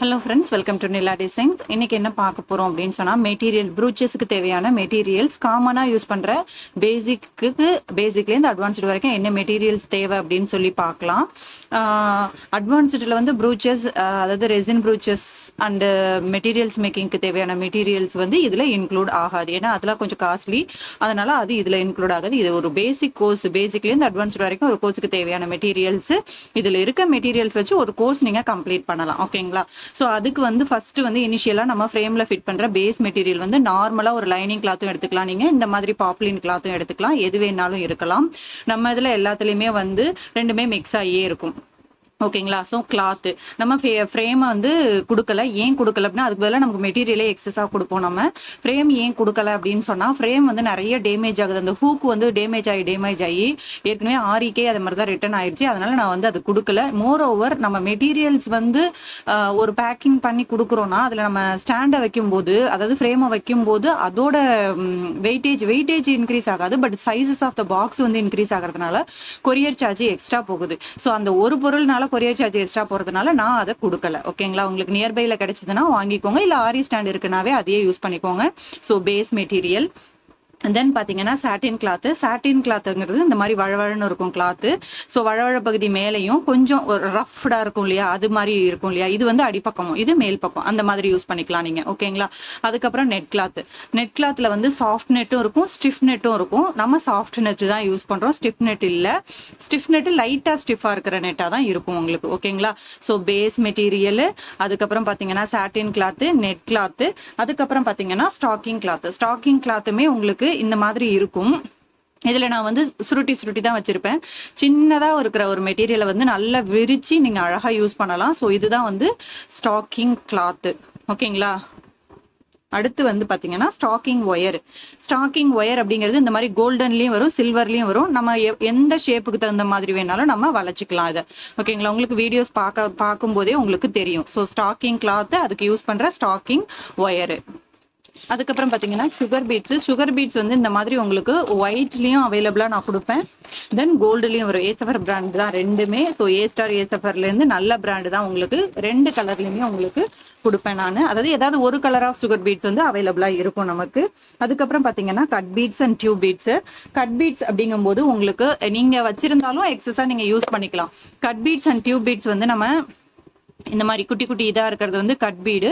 Hello friends, welcome to Nila designs. இன்னைக்கு என்ன பார்க்க போறோம் அப்படின்னு சொன்னா, மெட்டீரியல் ப்ரூச்சஸ்க்கு தேவையான மெட்டீரியல்ஸ் காமனா யூஸ் பண்ற பேசிக்லேருந்து அட்வான்ஸ்டு வரைக்கும் என்ன மெட்டீரியல்ஸ் தேவை அப்படின்னு சொல்லி பார்க்கலாம். அட்வான்ஸ்டில் வந்து ப்ரூச்சஸ், அதாவது ரெசின் ப்ரூச்சஸ் அண்ட் மெட்டீரியல்ஸ் மேக்கிங்க்கு தேவையான மெட்டீரியல்ஸ் வந்து இதில் இன்க்ளூட் ஆகாது. ஏன்னா அதெல்லாம் கொஞ்சம் காஸ்ட்லி, அதனால அது இதில் இன்க்ளூட் ஆகாது. இது ஒரு பேசிக் கோர்ஸ், பேசிக்லேருந்து அட்வான்ஸ்டு வரைக்கும் ஒரு கோர்ஸுக்கு தேவையான மெட்டீரியல்ஸ், இதில் இருக்க மெட்டீரியல்ஸ் வச்சு ஒரு கோர்ஸ் நீங்கள் கம்ப்ளீட் பண்ணலாம். ஓகேங்களா? ஸோ அதுக்கு வந்து ஃபர்ஸ்ட் வந்து இனிஷியலா நம்ம ஃப்ரேம்ல ஃபிட் பண்ற பேஸ் மெட்டீரியல் வந்து நார்மலா ஒரு லைனிங் கிளாத்தும் எடுத்துக்கலாம், நீங்க இந்த மாதிரி பாப்லின் கிளாத்தும் எடுத்துக்கலாம், எது வேணாலும் இருக்கலாம். நம்ம இதுல எல்லாத்துலயுமே வந்து ரெண்டுமே மிக்ஸ் ஆகியே இருக்கும். ஓகேங்களா? ஸோ கிளாத்து நம்ம ஃப்ரேமை வந்து கொடுக்கல. ஏன் கொடுக்கல அப்படின்னா, அதுக்கு பதிலாக நமக்கு மெட்டீரியலே எக்ஸஸாக கொடுப்போம். நம்ம ஃப்ரேம் ஏன் கொடுக்கல அப்படின்னு சொன்னால், ஃப்ரேம் வந்து நிறைய டேமேஜ் ஆகுது. அந்த ஹூக் வந்து டேமேஜ் ஆகி ஏற்கனவே ஆரிக்கே அது மாதிரி தான் ரிட்டர்ன் ஆயிடுச்சு. அதனால நான் வந்து அது கொடுக்கல. மோர் ஓவர் நம்ம மெட்டீரியல்ஸ் வந்து ஒரு பேக்கிங் பண்ணி கொடுக்குறோன்னா, அதில் நம்ம ஸ்டாண்டை வைக்கும்போது, அதாவது ஃப்ரேமை வைக்கும்போது அதோட வெயிட்டேஜ் இன்க்ரீஸ் ஆகாது. But sizes of the box வந்து இன்க்ரீஸ் ஆகிறதுனால கொரியர் சார்ஜ் எக்ஸ்ட்ரா போகுது. ஸோ அந்த ஒரு பொருள்னால கொரியர் சார்ஜ் எக்ஸ்ட்ரா போறதுனால நான் அதை கொடுக்கல. ஓகேங்களா? உங்களுக்கு நியர்பைல கிடைச்சதுன்னா வாங்கிக்கோங்க, இல்ல ஆரி ஸ்டாண்ட் இருக்குனாவே அதையே யூஸ் பண்ணிக்கோங்க. So base material. தென் பாத்தீங்கன்னா சாட்டின் கிளாத்து. சாட்டின் கிளாத்துங்கிறது இந்த மாதிரி வழவழன்னு இருக்கும் கிளாத்து. ஸோ வழவழ பகுதி மேலையும் கொஞ்சம் ரஃப்டா இருக்கும் இல்லையா, அது மாதிரி இருக்கும் இல்லையா, இது வந்து அடிப்பக்கமும் இது மேல் பக்கம், அந்த மாதிரி யூஸ் பண்ணிக்கலாம் நீங்க. ஓகேங்களா? அதுக்கப்புறம் நெட் கிளாத். நெட் கிளாத்ல வந்து சாஃப்ட் நெட்டும் இருக்கும், ஸ்டிஃப் நெட்டும் இருக்கும். நம்ம சாஃப்ட் நெட் தான் யூஸ் பண்றோம், ஸ்டிஃப் நெட் இல்ல. ஸ்டிஃப் நெட் லைட்டா ஸ்டிஃபா இருக்கிற நெட்டா தான் இருக்கும் உங்களுக்கு. ஓகேங்களா? ஸோ பேஸ் மெட்டீரியல், அதுக்கப்புறம் பாத்தீங்கன்னா சாட்டின் கிளாத்து, நெட் கிளாத்து, அதுக்கப்புறம் பாத்தீங்கன்னா ஸ்டாக்கிங் கிளாத். ஸ்டாக்கிங் கிளாத்துமே உங்களுக்கு இந்த மாதிரி இருக்கும். இதுல நான் வந்து சுருட்டி தான் வச்சிருப்பேன். சின்னதா இருக்கிற ஒரு மெட்டீரியலை வந்து நல்லா விரிச்சு நீங்க அழகா யூஸ் பண்ணலாம். ஸோ இதுதான் வந்து ஸ்டாக்கிங் கிளாத். ஓகேங்களா? அடுத்து வந்து பாத்தீங்கன்னா ஸ்டாக்கிங் ஒயர். ஸ்டாக்கிங் ஒயர் அப்படிங்கிறது இந்த மாதிரி கோல்டன்லயும் வரும், சில்வர்லயும் வரும். நம்ம எந்த ஷேப்புக்கு தகுந்த மாதிரி வேணாலும் நம்ம வளைச்சிக்கலாம் இதை. ஓகேங்களா? உங்களுக்கு வீடியோஸ் பார்க்கும் போதே உங்களுக்கு தெரியும். ஸோ ஸ்டாக்கிங் கிளாத், அதுக்கு யூஸ் பண்ற ஸ்டாக்கிங் ஒயரு. அதுக்கப்புறம் பாத்தீங்கன்னா சுகர் பீட்ஸ் வந்து இந்த மாதிரி உங்களுக்கு ஒயிட்லயும் அவைலபிளா நான் கொடுப்பேன், தென் கோல்டுலயும் வரும். ஏசஃபர் பிராண்ட் தான் ரெண்டுமே. ஸோ ஏஸ்டார் ஏசஃபர்ல இருந்து நல்ல பிராண்டு தான் உங்களுக்கு. ரெண்டு கலர்லயுமே உங்களுக்கு கொடுப்பேன் நான். அதாவது ஏதாவது ஒரு கலர் ஆஃப் சுகர் பீட்ஸ் வந்து அவைலபிளா இருக்கும் நமக்கு. அதுக்கப்புறம் பாத்தீங்கன்னா cut beads and tube beads. Cut beads அப்படிங்கும் போது உங்களுக்கு நீங்க வச்சிருந்தாலும் எக்ஸஸா நீங்க யூஸ் பண்ணிக்கலாம். Cut beads and tube beads வந்து நம்ம இந்த மாதிரி குட்டி குட்டி இதா இருக்கிறது வந்து கட் பீடு.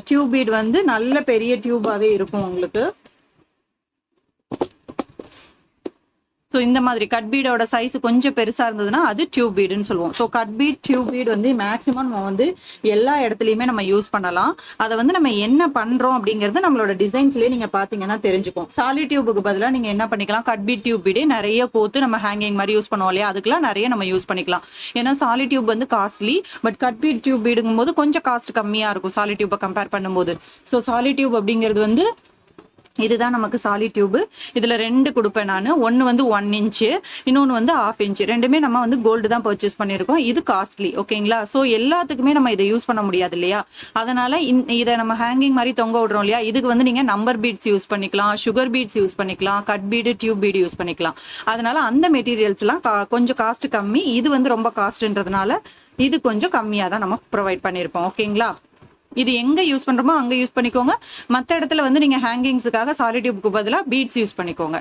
டியூப் பீடு வந்து நல்ல பெரிய டியூபாவே இருக்கும் உங்களுக்கு. ஸோ இந்த மாதிரி கட் பீடோட சைஸ் கொஞ்சம் பெருசா இருந்ததுன்னா அது டியூப் பீடுன்னு சொல்லுவோம். So cut bead, tube beat வந்து மேக்சிமம் நம்ம வந்து எல்லா இடத்துலையுமே நம்ம யூஸ் பண்ணலாம். அதை வந்து நம்ம என்ன பண்றோம் அப்படிங்கிறது நம்மளோட டிசைன்ஸ்லயே நீங்க பாத்தீங்கன்னா தெரிஞ்சுக்கும். சாலி டியூபுக்கு பதிலாக நீங்க என்ன பண்ணிக்கலாம், கட் பீட், டியூப் பீடே நிறைய கோத்து நம்ம ஹேங்கிங் மாதிரி யூஸ் பண்ணுவோம் இல்லையா, அதுக்கெல்லாம் நிறைய நம்ம யூஸ் பண்ணிக்கலாம். ஏன்னா சாலி டியூப் வந்து costly, but cut bead, tube பீடுங்கும் போது கொஞ்சம் காஸ்ட் கம்மியா இருக்கும் சாலி டியூப்பை கம்பேர் பண்ணும்போது. ஸோ சாலி டியூப் அப்படிங்கிறது வந்து இதுதான் நமக்கு சாலி டியூப். இதுல ரெண்டு கொடுப்பேன் நான். ஒன்னு வந்து 1 இன்ச்சு, இன்னொன்னு வந்து 1/2 இன்ச்சு. ரெண்டுமே நம்ம வந்து கோல்டு தான் பர்ச்சேஸ் பண்ணிருக்கோம். இது காஸ்ட்லி. ஓகேங்களா? சோ எல்லாத்துக்குமே நம்ம இதை யூஸ் பண்ண முடியாது இல்லையா, அதனால இதை நம்ம ஹேங்கிங் மாதிரி தொங்க விடுறோம் இல்லையா, இதுக்கு வந்து நீங்க நம்பர் பீட்ஸ் யூஸ் பண்ணிக்கலாம், சுகர் பீட்ஸ் யூஸ் பண்ணிக்கலாம், cut bead, tube bead use பண்ணிக்கலாம். அதனால அந்த மெட்டீரியல்ஸ் எல்லாம் கொஞ்சம் காஸ்ட் கம்மி. இது வந்து ரொம்ப காஸ்ட்ன்றதுனால இது கொஞ்சம் கம்மியா தான் நம்ம ப்ரொவைட் பண்ணிருப்போம். ஓகேங்களா? இது எங்க யூஸ் பண்றோமோ அங்க யூஸ் பண்ணிக்கோங்க. மற்ற இடத்துல வந்து நீங்க ஹேங்கிங்ஸுக்காக சாலிட் டியூப்க்கு பதிலாக பீட்ஸ் யூஸ் பண்ணிக்கோங்க.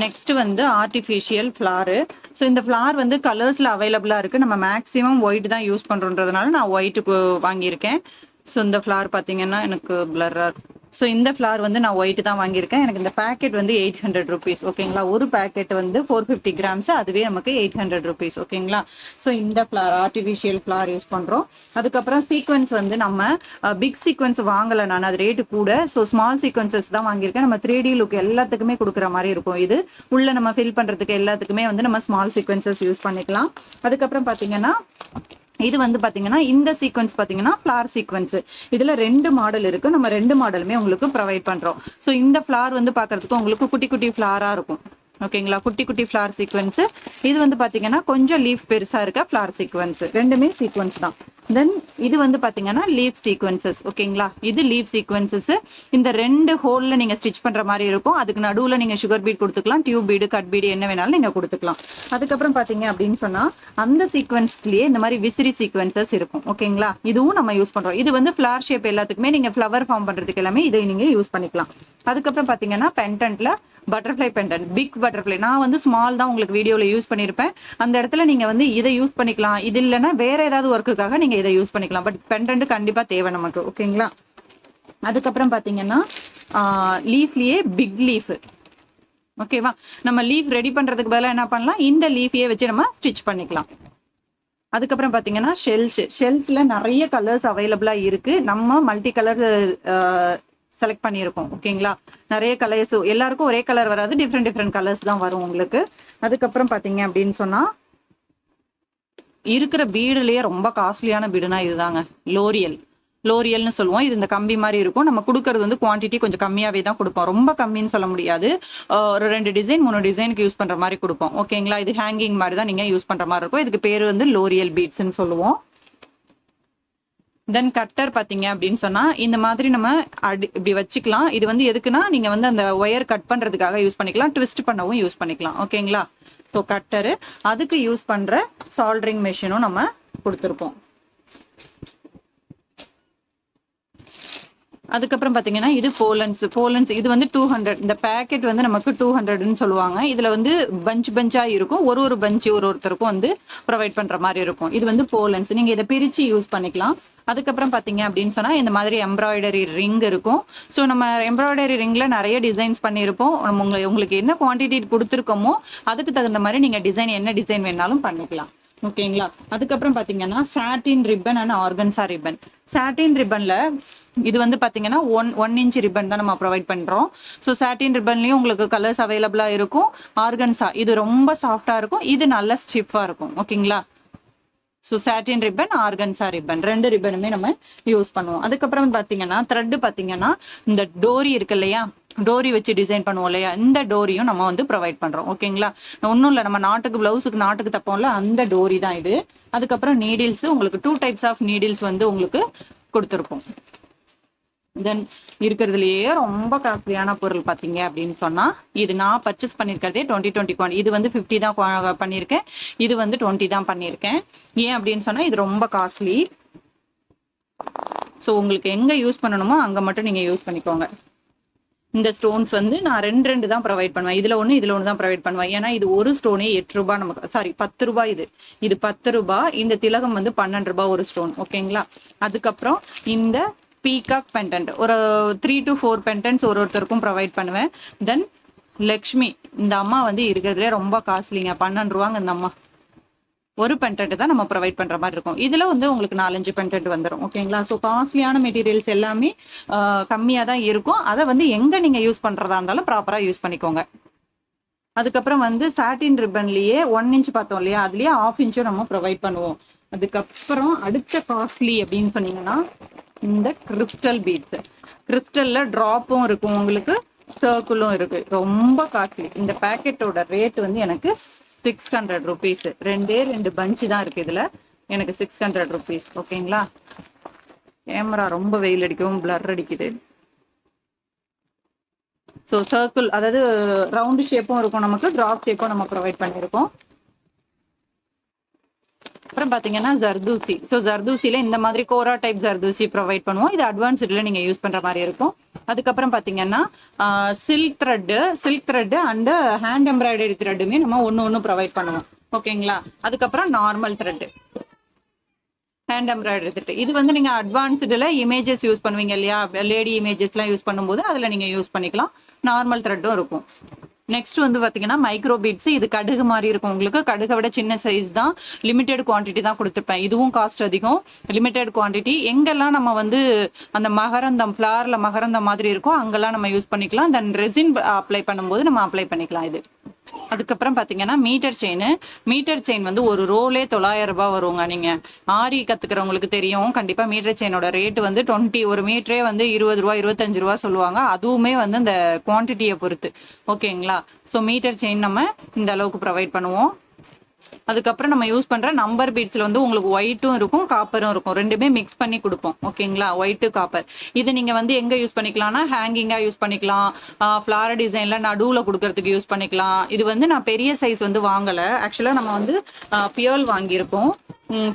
நெக்ஸ்ட் வந்து ஆர்டிஃபிஷியல் ஃபிளாரு. ஸோ இந்த ஃபிளார் வந்து கலர்ஸ்ல அவைலபிளா இருக்கு. நம்ம மேக்ஸிமம் ஒயிட் தான் யூஸ் பண்றோன்றதுனால நான் ஒயிட்டுக்கு வாங்கியிருக்கேன். ஸோ இந்த ஃபிளார் பார்த்தீங்கன்னா எனக்கு பிளர்ரா. ஸோ இந்த ஃபிளார் வந்து நான் ஒயிட் தான் வாங்கியிருக்கேன். எனக்கு இந்த பேக்கெட் வந்து 800 rupees. ஓகேங்களா? ஒரு பேக்கெட் வந்து 450 grams, அதுவே நமக்கு 800 rupees. ஓகேங்களா? ஸோ இந்த ஃபிளார் ஆர்டிஃபிஷியல் ஃபிளார் யூஸ் பண்றோம். அதுக்கப்புறம் சீக்வன்ஸ் வந்து நம்ம பிக் சீக்வன்ஸ் வாங்கலை நான், அது ரேட்டு கூட. ஸோ ஸ்மால் சீக்வன்சஸ் தான் வாங்கியிருக்கேன். நம்ம 3D லுக் எல்லாத்துக்குமே கொடுக்குற மாதிரி இருக்கும். இது உள்ள நம்ம ஃபில் பண்றதுக்கு எல்லாத்துக்குமே வந்து நம்ம ஸ்மால் சீக்வன்சஸ் யூஸ் பண்ணிக்கலாம். அதுக்கப்புறம் பாத்தீங்கன்னா இது வந்து பாத்தீங்கன்னா இந்த சீக்வன்ஸ் பாத்தீங்கன்னா ஃபிளார் சீக்வன்ஸ். இதுல 2 மாடல் இருக்கு. நம்ம 2 மாடலுமே உங்களுக்கு ப்ரொவைட் பண்றோம். ஸோ இந்த ஃபிளார் வந்து பாக்குறதுக்கு உங்களுக்கு குட்டி குட்டி ஃபிளாரா இருக்கும். ஓகேங்களா? குட்டி குட்டி ஃபிளார் சீக்வன்ஸ். இது வந்து பாத்தீங்கன்னா கொஞ்சம் லீஃப் பெருசா இருக்க ஃபிளார் சீக்வன்ஸ். ரெண்டுமே சீக்வன்ஸ் தான். தென் இது வந்து பாத்தீங்கன்னா லீஃப் சீக்வன்சஸ். ஓகேங்களா, இது லீஃப் சீக்வன்சஸ். இந்த 2 ஹோல்ல நீங்க ஸ்டிச் பண்ற மாதிரி இருக்கும். அதுக்கு நடுவுல நீங்க சுகர் பீட் கொடுத்துக்கலாம், டியூப் பீடு, கட் பீடு என்ன வேணாலும் நீங்க கொடுத்துக்கலாம். அதுக்கப்புறம் பாத்தீங்க அப்படின்னு சொன்னா அந்த சீக்வன்ஸ்லயே இந்த மாதிரி விசிறி சீக்வன்சஸ் இருக்கும். ஓகேங்களா, இதுவும் நம்ம யூஸ் பண்றோம். இது வந்து ஃபிளவர் ஷேப் எல்லாத்துக்குமே நீங்க ஃபிளவர் ஃபார்ம் பண்றதுக்கு எல்லாமே இதை நீங்க யூஸ் பண்ணிக்கலாம். அதுக்கப்புறம் பாத்தீங்கன்னா பெண்டன்ட்ல பட்டர்ஃபிளை பெண்டன்ட், பிக் பட்டர்ஃபிளை. நான் வந்து ஸ்மால் தான் உங்களுக்கு வீடியோல யூஸ் பண்ணிருப்பேன். அந்த இடத்துல நீங்க வந்து இதை யூஸ் பண்ணிக்கலாம். இது இல்லைன்னா வேற ஏதாவது ஒர்க்குக்காக நீங்க இதை யூஸ் பண்ணிக்கலாம். பட் பெண்டன்ட் கண்டிப்பா தேவை நமக்கு. ஓகேங்களா, அதுக்கப்புறம் பாத்தீங்கன்னா லீஃப்லயே பிக் லீஃப். ஓகேவா, நம்ம லீஃப் ரெடி பண்றதுக்கு பதிலா என்ன பண்ணலாம், இந்த லீஃபையே வச்சு நம்ம ஸ்டிச் பண்ணிக்கலாம். அதுக்கப்புறம் பாத்தீங்கன்னா ஷெல்ஸ்ல நிறைய கலர்ஸ் அவைலபிளா இருக்கு. நம்ம மல்டி கலர் செலக்ட் பண்ணியிருக்கோம். ஓகேங்களா, நிறைய கலர்ஸ், எல்லாருக்கும் ஒரே கலர் வராது, டிஃப்ரெண்ட் கலர்ஸ் தான் வரும் உங்களுக்கு. அதுக்கப்புறம் பாத்தீங்க அப்படின்னு சொன்னா இருக்கிற பீடுலயே ரொம்ப காஸ்ட்லியான பீடுனா இதுதாங்க, லோரியல்னு சொல்லுவோம். இது இந்த கம்பி மாதிரி இருக்கும். நம்ம கொடுக்கறது வந்து குவான்டிட்டி கொஞ்சம் கம்மியாவே தான் கொடுப்போம். ரொம்ப கம்மின்னு சொல்ல முடியாது. ஒரு 2 டிசைன் 3 டிசைனுக்கு யூஸ் பண்ற மாதிரி கொடுப்போம். ஓகேங்களா, இது ஹேங்கிங் மாதிரி தான் நீங்க யூஸ் பண்ற மாதிரி இருக்கும். இதுக்கு பேரு வந்து லோரியல் பீட்ஸ்ன்னு சொல்லுவோம். தென் கட்டர் பாத்தீங்க அப்படின்னு சொன்னா இந்த மாதிரி நம்ம இப்படி வச்சுக்கலாம். இது வந்து எதுக்குன்னா நீங்க வந்து அந்த ஒயர் கட் பண்றதுக்காக யூஸ் பண்ணிக்கலாம், ட்விஸ்ட் பண்ணவும் யூஸ் பண்ணிக்கலாம். ஓகேங்களா, ஸோ கட்டரு, அதுக்கு யூஸ் பண்ற சால்டரிங் மெஷினும் நம்ம கொடுத்துருப்போம். அதுக்கப்புறம் பாத்தீங்கன்னா இது போலன்ஸ் இது வந்து 200. இந்த பேக்கெட் வந்து நமக்கு 200ன்னு சொல்லுவாங்க. இதுல வந்து பஞ்சா இருக்கும். ஒரு பஞ்ச் ஒருத்தருக்கும் வந்து ப்ரொவைட் பண்ற மாதிரி இருக்கும். இது வந்து போலன்ஸ், நீங்க இதை பிரிச்சு யூஸ் பண்ணிக்கலாம். அதுக்கப்புறம் பாத்தீங்க அப்படின்னு சொன்னா இந்த மாதிரி எம்ப்ராய்டரி ரிங் இருக்கும். ஸோ நம்ம எம்ப்ராய்டரி ரிங்ல நிறைய டிசைன்ஸ் பண்ணியிருப்போம். உங்களுக்கு என்ன குவான்டிட்டி கொடுத்துருக்கோமோ அதுக்கு தகுந்த மாதிரி நீங்க என்ன டிசைன் வேணாலும் பண்ணிக்கலாம். ஓகேங்களா, அதுக்கப்புறம் பாத்தீங்கன்னா satin ribbon and organza ribbon. Satin ரிப்பன்ல இது வந்து பாத்தீங்கன்னா 1 இன்ச் ரிப்பன் தான் நம்ம ப்ரொவைட் பண்றோம். ஸோ சாட்டின் ரிப்பன்லயும் உங்களுக்கு கலர்ஸ் அவைலபிளா இருக்கும். ஆர்கன்சா இது ரொம்ப சாஃப்டா இருக்கும், இது நல்ல ஸ்டிஃபா இருக்கும். ஓகேங்களா, so satin ribbon, organza ribbon, 2 ரிப்பனுமே நம்ம யூஸ் பண்ணுவோம். அதுக்கப்புறம் பாத்தீங்கன்னா த்ரெட் பாத்தீங்கன்னா இந்த டோரி இருக்கு இல்லையா, டோரி வச்சு டிசைன் பண்ணுவோம் இல்லையா, இந்த டோரியும் நம்ம வந்து ப்ரொவைட் பண்றோம். ஓகேங்களா, ஒன்றும் இல்லை, நம்ம பிளவுஸுக்கு நாட்டுக்கு தப்போம்ல, அந்த டோரி தான் இது. அதுக்கப்புறம் நீடில்ஸ், உங்களுக்கு 2 டைப்ஸ் ஆஃப் நீடில்ஸ் வந்து உங்களுக்கு கொடுத்துருப்போம். தென் இருக்கிறதுலயே ரொம்ப காஸ்ட்லியான பொருள் பாத்தீங்க அப்படின்னு சொன்னா இது நான் பர்ச்சேஸ் பண்ணிருக்கிறதே 2020 இது வந்து 50 தான் பண்ணியிருக்கேன். இது வந்து 20 தான் பண்ணியிருக்கேன். ஏன் அப்படின்னு சொன்னா இது ரொம்ப காஸ்ட்லி. ஸோ உங்களுக்கு எங்க யூஸ் பண்ணணுமோ அங்க மட்டும் நீங்க யூஸ் பண்ணிக்கோங்க. இந்த ஸ்டோன்ஸ் வந்து நான் 2 தான் ப்ரொவைட் பண்ணுவேன். இதுல ஒண்ணு தான் ப்ரொவைட் பண்ணுவேன். ஏன்னா இது ஒரு ஸ்டோனே 8 ரூபாய், நமக்கு சாரி 10 ரூபாய். இது 10 ரூபாய். இந்த திலகம் வந்து 12 ரூபாய் ஒரு ஸ்டோன். ஓகேங்களா, அதுக்கப்புறம் இந்த பீகாக் பெண்டன்ட் ஒரு 3 to 4 பெண்டன்ட்ஸ் ஒருத்தருக்கும் ப்ரொவைட் பண்ணுவேன். தென் லக்ஷ்மி, இந்த அம்மா வந்து இருக்கிறதுலே ரொம்ப காஸ்ட்லிங்க, 12 ரூபாங்க இந்த அம்மா. ஒரு பெண்டன்ட் தான் நம்ம ப்ரொவைட் பண்ற மாதிரி இருக்கும். இதுல வந்து உங்களுக்கு 4-5 பெண்டன்ட் வந்துடும். ஓகேங்களா, ஸோ காஸ்ட்லியான மெட்டீரியல்ஸ் எல்லாமே கம்மியா தான் இருக்கும். அதை வந்து எங்க நீங்க யூஸ் பண்றதா இருந்தாலும் ப்ராப்பரா யூஸ் பண்ணிக்கோங்க. அதுக்கப்புறம் வந்து சாட்டின் ரிப்பன்லயே 1 இன்ச் பார்த்தோம் இல்லையா, அதுலயே 1/2 இன்ச்சும் நம்ம ப்ரொவைட் பண்ணுவோம். அதுக்கப்புறம் அடுத்த காஸ்ட்லி அப்படின்னு சொன்னீங்கன்னா இந்த கிறிஸ்டல் பீட்ஸ். கிறிஸ்டல்ல டிராப்பும் இருக்கும், உங்களுக்கு சர்க்கிளும் இருக்கு. ரொம்ப காஸ்ட்லி. இந்த பேக்கெட்டோட ரேட் வந்து எனக்கு 600 rupees. 2 பஞ்ச் தான் இருக்கு இதுல, எனக்கு 600 rupees. ஓகேங்களா, கேமரா ரொம்ப வெயில் அடிக்கவும் பிளர் அடிக்குது. ஸோ சர்க்கிள், அதாவது ரவுண்ட் ஷேப்பும் இருக்கும், நமக்கு டிராப் ஷேப்பும் நம்ம ப்ரொவைட் பண்ணியிருக்கோம். அப்புறம் பாத்தீங்கன்னா ஜர்தூசி. ஸோ ஜர்தூசில இந்த மாதிரி கோரா டைப் ஜர்தூசி ப்ரொவைட் பண்ணுவோம். இது அட்வான்ஸ்ல நீங்க யூஸ் பண்ற மாதிரி இருக்கும். அதுக்கப்புறம் பாத்தீங்கன்னா silk thread and hand embroidery த்ரெட்டுமே நம்ம ஒன்னு ப்ரொவைட் பண்ணுவோம். ஓகேங்களா, அதுக்கப்புறம் normal thread, hand embroidery thread. இது வந்து நீங்க அட்வான்ஸ்டுல இமேஜஸ் யூஸ் பண்ணுவீங்க இல்லையா, லேடி இமேஜஸ் எல்லாம் யூஸ் பண்ணும்போது அதுல நீங்க யூஸ் பண்ணிக்கலாம். நார்மல் த்ரெட்டும் இருக்கும். நெக்ஸ்ட் வந்து பாத்தீங்கன்னா மைக்ரோ பீட்ஸ். இது கடுகு மாதிரி இருக்கும், உங்களுக்கு கடுகை விட சின்ன சைஸ் தான், லிமிடெட் குவான்டிட்டி தான் கொடுத்துருப்பேன். இதுவும் காஸ்ட் அதிகம், லிமிடெட் குவான்டிட்டி. எங்கெல்லாம் நம்ம வந்து அந்த மகரந்தம் ஃபிளார்ல மகரந்தம் மாதிரி இருக்கும் அங்கெல்லாம் நம்ம யூஸ் பண்ணிக்கலாம். தென் ரெசின் அப்ளை பண்ணும்போது நம்ம அப்ளை பண்ணிக்கலாம் இது. அதுக்கப்புறம் பாத்தீங்கன்னா மீட்டர் செயின் வந்து ஒரு ரோலே 900 ரூபாய் வருங்க. நீங்க ஆரி கத்துக்கிறவங்களுக்கு தெரியும் கண்டிப்பா. மீட்டர் செயினோட ரேட் வந்து 20, ஒரு மீட்டரே வந்து 20 ரூபாய் 25 ரூபாய் சொல்லுவாங்க. அதுவுமே வந்து இந்த குவான்டிட்டியை பொறுத்து. ஓகேங்களா, ஸோ மீட்டர் செயின் நம்ம இந்த அளவுக்கு ப்ரொவைட் பண்ணுவோம். அதுக்கப்புறம் நம்ம யூஸ் பண்ற நம்பர் பீட்ஸ்ல வந்து உங்களுக்கு ஒயிட்டும் இருக்கும் காப்பரும் இருக்கும், ரெண்டுமே மிக்ஸ் பண்ணி கொடுப்போம். ஓகேங்களா, ஒயிட் காப்பர். இது நீங்க வந்து எங்க யூஸ் பண்ணிக்கலாம்னா ஹேங்கிங்கா யூஸ் பண்ணிக்கலாம், ஃபிளார் டிசைன்ல நடுவுல கொடுக்கறதுக்கு யூஸ் பண்ணிக்கலாம். இது வந்து நான் பெரிய சைஸ் வந்து வாங்கல, ஆக்சுவலா நம்ம வந்து பியர்ல் வாங்கியிருக்கோம்.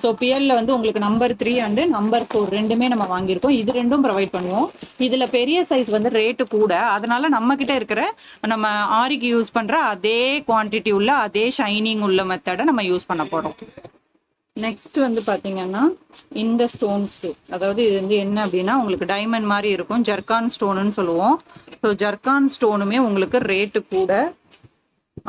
ஸோ பியர்ல வந்து உங்களுக்கு நம்பர் 3 அண்ட் நம்பர் 4 ரெண்டுமே நம்ம வாங்கியிருக்கோம். இது ரெண்டும் ப்ரொவைட் பண்ணுவோம். இதுல பெரிய சைஸ் வந்து ரேட்டு கூட, அதனால நம்ம கிட்ட இருக்கிற நம்ம ஆரிக்கு யூஸ் பண்ற அதே குவான்டிட்டி உள்ள அதே ஷைனிங் உள்ள மெத்தடை நம்ம யூஸ் பண்ண போறோம். நெக்ஸ்ட் வந்து பாத்தீங்கன்னா இந்த ஸ்டோன்ஸ், அதாவது இது வந்து என்ன அப்படின்னா உங்களுக்கு டைமண்ட் மாதிரி இருக்கும், ஜர்கான் ஸ்டோனுன்னு சொல்லுவோம். ஸோ ஜர்கான் ஸ்டோனுமே உங்களுக்கு ரேட்டு கூட.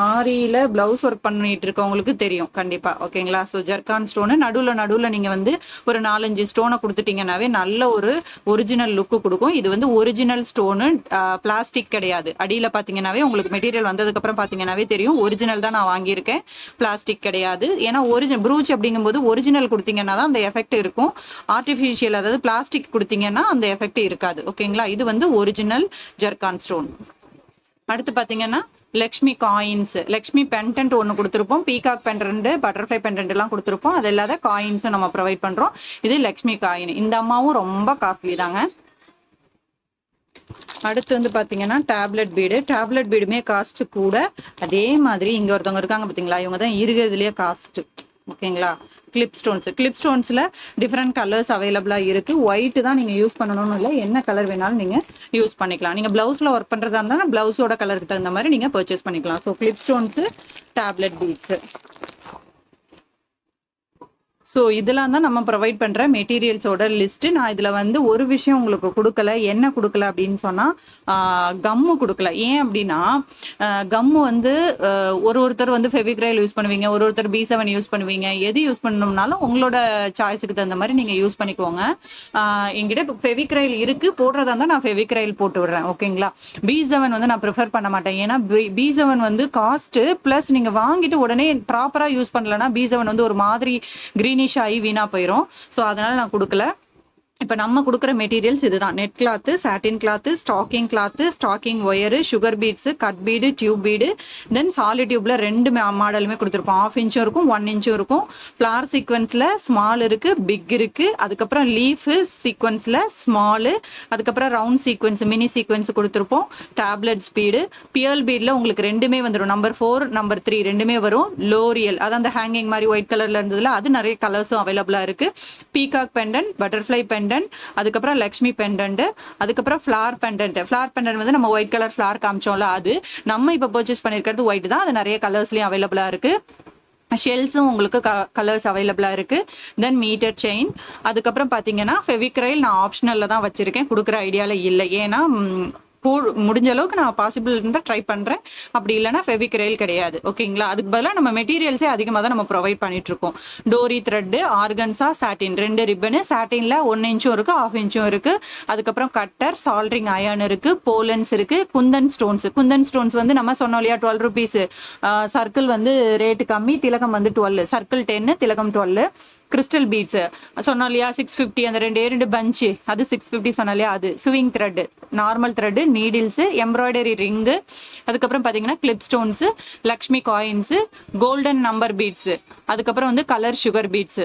ஆரியில பிளவுஸ் ஒர்க் பண்ணிட்டு இருக்கவங்களுக்கு தெரியும் கண்டிப்பா. ஓகேங்களா, ஸோ ஜர்கான் ஸ்டோனு நடுவுல நீங்க வந்து ஒரு 4-5 ஸ்டோனை கொடுத்துட்டீங்கன்னாவே நல்ல ஒரு ஒரிஜினல் லுக்கு கொடுக்கும். இது வந்து ஒரிஜினல் ஸ்டோனு, பிளாஸ்டிக் கிடையாது. அடியில பாத்தீங்கன்னாவே உங்களுக்கு மெட்டீரியல் வந்ததுக்கு அப்புறம் பாத்தீங்கன்னாவே தெரியும் ஒரிஜினல் தான் நான் வாங்கியிருக்கேன், பிளாஸ்டிக் கிடையாது. ஏன்னா ஒரிஜினல் ப்ரூச் அப்படிங்கும்போது ஒரிஜினல் கொடுத்தீங்கன்னா தான் அந்த எஃபெக்ட் இருக்கும். ஆர்டிஃபிஷியல் அதாவது பிளாஸ்டிக் கொடுத்தீங்கன்னா அந்த எஃபெக்ட் இருக்காது. ஓகேங்களா, இது வந்து ஒரிஜினல் ஜர்கான் ஸ்டோன். அடுத்து பாத்தீங்கன்னா லக்ஷ்மி காயின்ஸ், லக்ஷ்மி பெண்டன்ட் ஒன்று கொடுத்துருப்போம், பீகாக் பெண்டன்ட், பட்டர்ஃப்ளை பெண்டன்ட் எல்லாம் கொடுத்துருப்போம். அது இல்லாத காயின்ஸும் நம்ம ப்ரொவைட் பண்றோம். இது லக்ஷ்மி காயின். இந்த அம்மாவும் ரொம்ப காஸ்ட்லி தாங்க. அடுத்து வந்து பாத்தீங்கன்னா டேப்லெட் பீடு. டேப்லெட் பீடுமே காஸ்ட் கூட. அதே மாதிரி இங்க ஒருத்தவங்க இருக்காங்க பாத்தீங்களா, இவங்க தான் இருக்கிறதுலயே காஸ்ட். ஓகேங்களா, கிளிப் ஸ்டோன்ஸ். கிளிப் ஸ்டோன்ஸ்ல டிஃப்ரெண்ட் கலர்ஸ் அவைலபிளா இருக்கு. ஒயிட் தான் நீங்க யூஸ் பண்ணணும்னு இல்லை, என்ன கலர் வேணாலும் நீங்க யூஸ் பண்ணிக்கலாம். நீங்க பிளவுஸ்ல ஒர்க் பண்றதா இருந்தாலும் பிளவுஸோட கலருக்கு தகுந்த மாதிரி நீங்க பர்ச்சேஸ் பண்ணிக்கலாம். So clip stones, tablet beads. So இதெல்லாம் தான் நம்ம ப்ரொவைட் பண்ற மெட்டீரியல்ஸோட லிஸ்ட். நான் இதுல வந்து ஒரு விஷயம் உங்களுக்கு கொடுக்கல. என்ன கொடுக்கல அப்படின்னு சொன்னா கம்மு கொடுக்கல. ஏன் அப்படின்னா கம்மு வந்து ஒருத்தர் வந்து ஃபெவிக்ரைல் யூஸ் பண்ணுவீங்க, ஒருத்தர் B7 யூஸ் பண்ணுவீங்க. எது யூஸ் பண்ணணும்னாலும் உங்களோட சாய்ஸுக்கு தகுந்த மாதிரி நீங்க யூஸ் பண்ணிக்கோங்க. என்கிட்ட ஃபெவிக்ரைல் இருக்கு, போடுறதா இருந்தா நான் ஃபெவிக்ரைல் போட்டு விடுறேன். ஓகேங்களா, B7 வந்து நான் ப்ரிஃபர் பண்ண மாட்டேன். ஏன்னா B7 வந்து காஸ்ட் பிளஸ் நீங்க வாங்கிட்டு உடனே ப்ராப்பரா யூஸ் பண்ணலன்னா B7 வந்து ஒரு மாதிரி கிரீனிஷ் ஆகி வீணா போயிடும். ஸோ அதனால நான் கொடுக்கல. இப்ப நம்ம கொடுக்குற மெட்டீரியல்ஸ் இதுதான்: net cloth, satin cloth, stocking cloth, stocking wire, sugar beads, cut bead, tube bead, then solid டியூப்ல 2 மாடலுமே கொடுத்துருப்போம். 1/2 இன்ச்சும் இருக்கும், 1 இன்ச்சும் இருக்கும். ஃபிளார் சீக்வன்ஸ்ல ஸ்மால் இருக்கு, பிக் இருக்கு. அதுக்கப்புறம் லீஃப் சீக்வன்ஸ்ல ஸ்மாலு, அதுக்கப்புறம் ரவுண்ட் சீக்வன்ஸ், மினி சீக்வன்ஸ் கொடுத்துருப்போம். டேப்லெட் ஸ்பீடு, பியர்ல் பீட்ல உங்களுக்கு ரெண்டுமே வந்துடும். நம்பர் 4, நம்பர் 3 ரெண்டுமே வரும். லோரியல், அதான் அந்த ஹேங்கிங் மாதிரி ஒயிட் கலர்ல இருந்ததுல அது நிறைய கலர்ஸும் அவைலபிளா இருக்கு. பீகாக் பெண்டன்ட், பட்டர்ஃப்ளை பெண்டன்ட், அதுக்கப்புறம் லக்ஷ்மி பெண்டன்ட், அதுக்கப்புறம் ஃபிளார் பெண்டன்ட். ஃபிளார் பெண்டன்ட் வந்து நம்ம ஒயிட் கலர் ஃபிளார் காமிச்சோம்ல, அது நம்ம இப்ப பர்ச்சேஸ் பண்ணிருக்கிறது ஒயிட் தான். அது நிறைய கலர்ஸ்லயும் அவைலபிளா இருக்கு. ஷெல்ஸும் உங்களுக்கு கலர்ஸ் அவைலபிளா இருக்கு. தென் மீட்டர் செயின். அதுக்கப்புறம் பாத்தீங்கன்னா ஃபெவிக்ரைல் நான் ஆப்ஷனல்ல தான் வச்சிருக்கேன், கொடுக்குற ஐடியால இல்லை. ஏன்னா முடிஞ்ச அளவுக்கு நான் பாசிபிள் இருந்தா ட்ரை பண்றேன், அப்படி இல்லைன்னா ஃபெவிக்ரைல் கிடையாது. ஓகேங்களா, அதுக்கு பதிலாக நம்ம மெட்டீரியல்ஸே அதிகமாக தான் நம்ம ப்ரொவைட் பண்ணிட்டு இருக்கோம். டோரி த்ரெட், ஆர்கன்சா, சாட்டின் 2 ரிப்பனு. சாட்டின்ல 1 இன்ச்சும் இருக்கு, 1/2 இன்ச்சும் இருக்கு. அதுக்கப்புறம் கட்டர், சால்ட்ரிங் அயர்ன் இருக்கு, போலன்ஸ் இருக்கு, குந்தன் ஸ்டோன்ஸ். குந்தன் ஸ்டோன்ஸ் வந்து நம்ம சொன்னோம் இல்லையா 12 ருபீஸ். சர்க்கிள் வந்து ரேட்டு கம்மி, திலகம் வந்து 12, சர்க்கிள் 10, திலகம் 12. கிறிஸ்டல் பீட்ஸ் சொன்னோம் இல்லையா 650, அந்த 2 பஞ்சு அது 650 சொன்னோம் இல்லையா, அது sewing thread, normal thread, needles, embroidery ring. அதுக்கப்புறம் பாத்தீங்கன்னா clip stones, Lakshmi coins, golden number beads, அதுக்கப்புறம் வந்து colour sugar beads.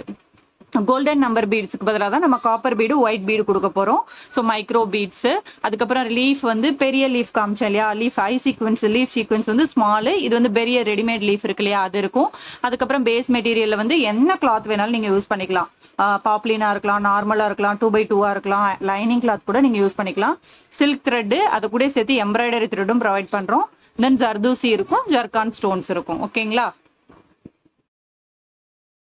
Golden number பீட்ஸ்க்கு பதிலாக தான் நம்ம காப்பர் பீடு, ஒயிட் பீடு கொடுக்க போறோம். So micro beads. அதுக்கப்புறம் லீஃப் வந்து பெரிய லீஃப் காமிச்சேன் இல்லையா, லீஃப் ஐ சீக்வன்ஸ், லீஃப் சீக்வன்ஸ் வந்து ஸ்மால், இது வந்து பெரிய ரெடிமேட் லீஃப் இருக்கு இல்லையா, அது இருக்கும். அதுக்கப்புறம் பேஸ் மெட்டீரியல்ல வந்து என்ன கிளாத் வேணாலும் நீங்க யூஸ் பண்ணிக்கலாம். பாப்லினா இருக்கலாம், நார்மலா இருக்கலாம், 2x2 இருக்கலாம், லைனிங் கிளாத் கூட நீங்க யூஸ் பண்ணிக்கலாம். சில்க் த்ரெட், அது கூட சேர்த்து எம்ப்ராய்டரி த்ரெட்டும் ப்ரொவைட் பண்றோம். தென் ஜர்தூசி இருக்கும், ஜர்கான் ஸ்டோன்ஸ் இருக்கும். ஓகேங்களா,